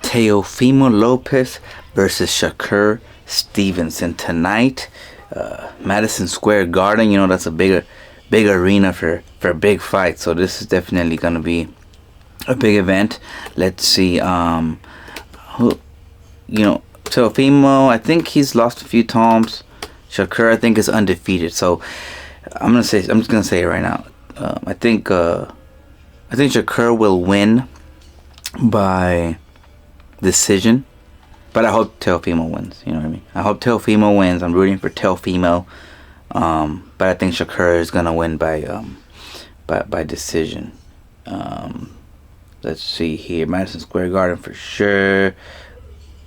Teofimo Lopez versus Shakur Stevenson tonight. Madison Square Garden, that's a big arena for big fights. So this is definitely going to be a big event. Let's see. Teofimo, I think he's lost a few times. Shakur, I think, is undefeated. So I'm just gonna say it right now. I think Shakur will win by decision, but I hope Teofimo wins. You know what I mean? I hope Teofimo wins. I'm rooting for Teofimo, but I think Shakur is gonna win by decision. Let's see here, Madison Square Garden for sure.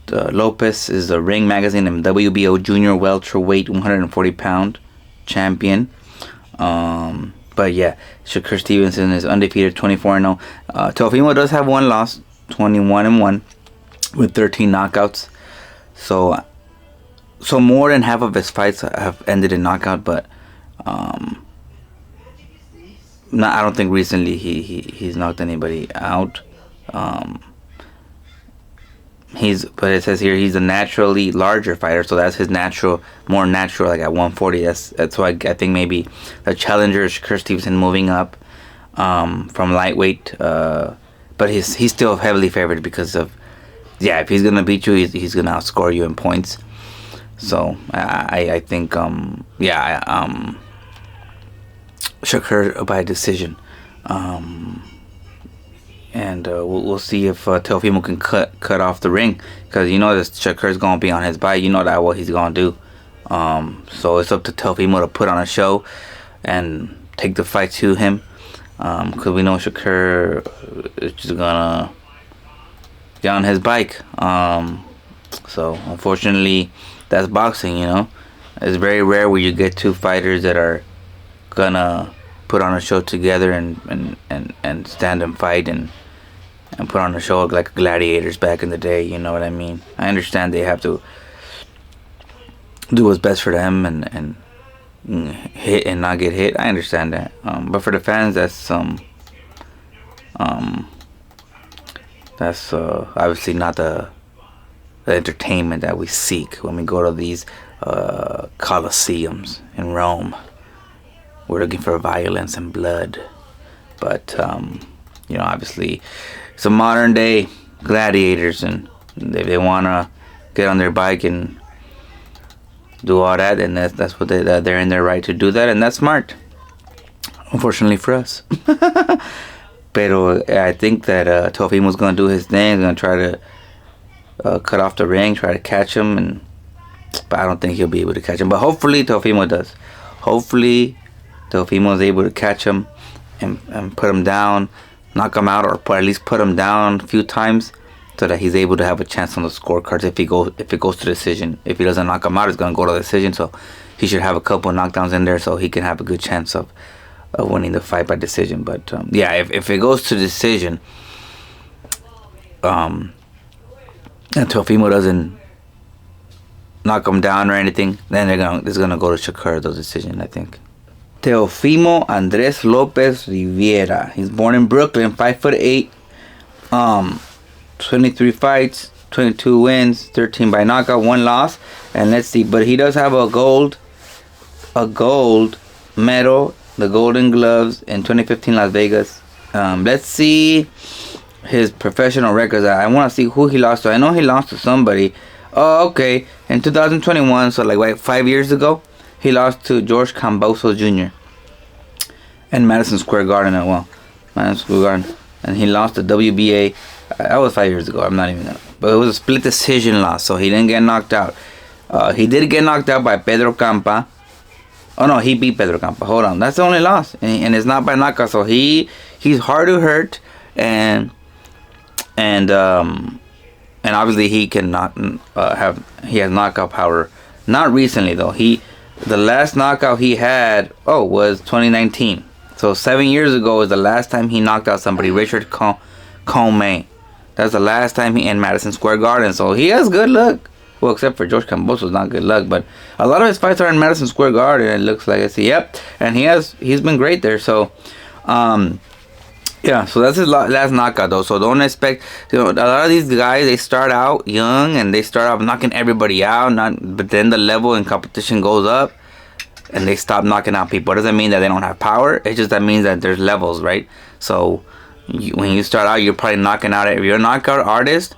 Lopez is the Ring Magazine and WBO Junior Welterweight 140-pound champion. But yeah, Shakur Stevenson is undefeated, 24-0. Teofimo does have one loss, 21-1. with 13 knockouts. So more than half of his fights have ended in knockout, but I don't think recently he's knocked anybody out. But it says here he's a naturally larger fighter, so that's his more natural, like at 140. That's why I think maybe the challenger is Shakur Stevenson moving up from lightweight, but he's still heavily favored because of. Yeah, if he's gonna beat you, he's gonna outscore you in points. So I think Shakur by decision, and we'll see if Teofimo can cut off the ring, because that Shakur's gonna be on his bike. That what he's gonna do. So it's up to Teofimo to put on a show and take the fight to him, because we know Shakur is just gonna get on his bike. So unfortunately, that's boxing. It's very rare where you get two fighters that are gonna put on a show together and stand and fight and put on a show like gladiators back in the day. You know what I mean? I understand they have to do what's best for them and hit and not get hit. I understand that. But for the fans, that's obviously not the entertainment that we seek when we go to these coliseums in Rome. We're looking for violence and blood. But, obviously, some modern day gladiators, and if they want to get on their bike and do all that, and that's what they're in their right to do that, and that's smart. Unfortunately for us. Pero I think that Teofimo's going to do his thing. He's going to try to cut off the ring, try to catch him, but I don't think he'll be able to catch him. But hopefully Teofimo does. Hopefully Teofimo is able to catch him and put him down, knock him out, or at least put him down a few times, so that he's able to have a chance on the scorecards if it goes to decision. If he doesn't knock him out, it's going to go to decision. So he should have a couple knockdowns in there so he can have a good chance of winning the fight by decision. But if it goes to decision, and Teofimo doesn't knock him down or anything, then it's gonna go to Shakur, the decision, I think. Teofimo Andres Lopez Rivera. He's born in Brooklyn, 5'8", 23 fights, 22 wins, 13 by knockout, 1 loss. And let's see, but he does have a gold medal, the Golden Gloves in 2015 Las Vegas. Let's see his professional records. I want to see who he lost to. I know he lost to somebody. Oh, okay. In 2021, so like 5 years ago, he lost to George Camboso Jr. in Madison Square Garden as well. Madison Square Garden. And he lost to WBA. That was 5 years ago. I'm not even gonna. But it was a split decision loss, so he didn't get knocked out. He did get knocked out by Pedro Campa. Oh no, he beat Pedro Campa. Hold on, that's the only loss, and it's not by knockout. So he's hard to hurt, and obviously he cannot he has knockout power. Not recently though. The last knockout he had was 2019. So 7 years ago was the last time he knocked out somebody, Richard Commey. That's the last time he in Madison Square Garden. So he has good luck. Well, except for George Kambosos, not good luck. But a lot of his fights are in Madison Square Garden. It looks like. I see. Yep, and he's been great there. So, yeah. So that's his last knockout though. So don't expect. A lot of these guys, they start out young and they start off knocking everybody out. But then the level in competition goes up, and they stop knocking out people. It doesn't mean that they don't have power. It just that means that there's levels, right? So when you start out, you're probably knocking out. If you're a knockout artist,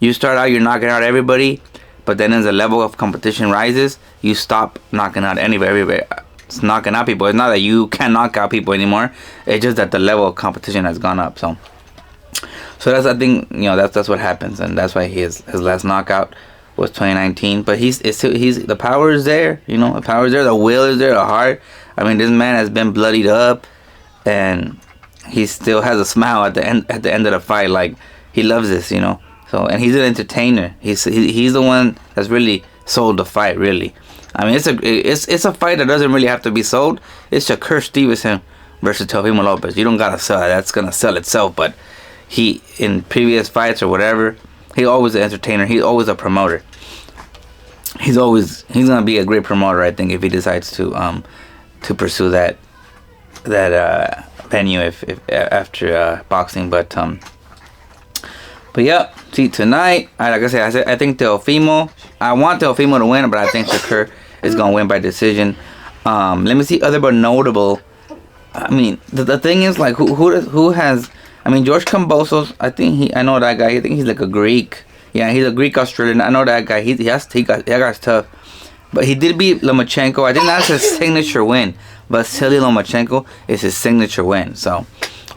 you start out, you're knocking out everybody. But then as the level of competition rises, you stop knocking out everybody. It's knocking out people. It's not that you can't knock out people anymore. It's just that the level of competition has gone up. So that's, I think, that's what happens, and that's why his last knockout was 2019. But he's the power is there. The power is there. The will is there. The heart. I mean, this man has been bloodied up, and he still has a smile at the end of the fight. Like, he loves this. So, and he's an entertainer. He's the one that's really sold the fight. Really, I mean, it's a fight that doesn't really have to be sold. It's Shakur Stevenson versus Teofimo Lopez. You don't gotta sell it. That's gonna sell itself. But he, in previous fights or whatever, he's always an entertainer. He's always a promoter. He's gonna be a great promoter, I think, if he decides to pursue that venue if after boxing. But yeah, see, tonight, like I said, I think Teofimo. I want Teofimo to win, but I think Shakur is gonna win by decision. Let me see other but notable. I mean, the thing is, like, who has? I mean, George Kambosos. I know that guy. I think he's like a Greek. Yeah, he's a Greek Australian. I know that guy. That guy's tough. But he did beat Lomachenko. I think that's his signature win. Vasily Lomachenko is his signature win. So,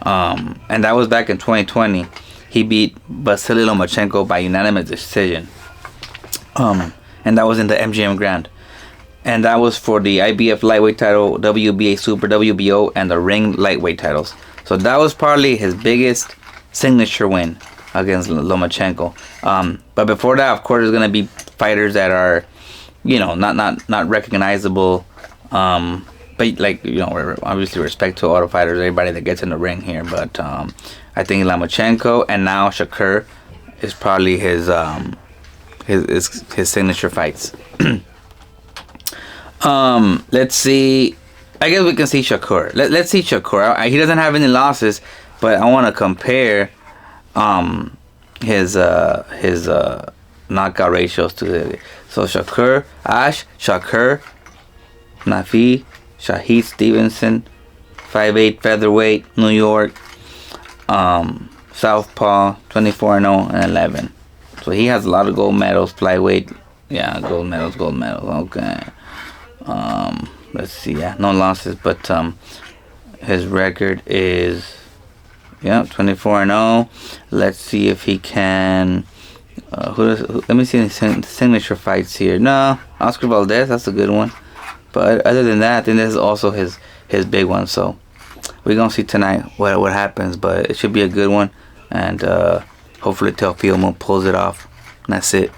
and that was back in 2020. He beat Vasily Lomachenko by unanimous decision. And that was in the MGM Grand. And that was for the IBF lightweight title, WBA Super, WBO, and the ring lightweight titles. So that was probably his biggest signature win against Lomachenko. But before that, of course, there's gonna be fighters that are, not recognizable. But obviously respect to all the fighters, everybody that gets in the ring here. But I think Lomachenko and now Shakur is probably his signature fights. Let's see. I guess we can see Shakur. Let's see Shakur. He doesn't have any losses, but I want to compare his knockout ratios to so Shakur, Nafi, Shahid Stevenson, 5'8" featherweight, New York, Southpaw, 24-0 and 11. So he has a lot of gold medals, flyweight. Yeah, gold medals. Okay. Let's see. Yeah, no losses, but his record is 24-0. Let's see if he can. Let me see his signature fights here. No, Oscar Valdez. That's a good one. But other than that, I think this is also his big one. So we're gonna see tonight what happens. But it should be a good one, and hopefully Teofimo pulls it off. And that's it.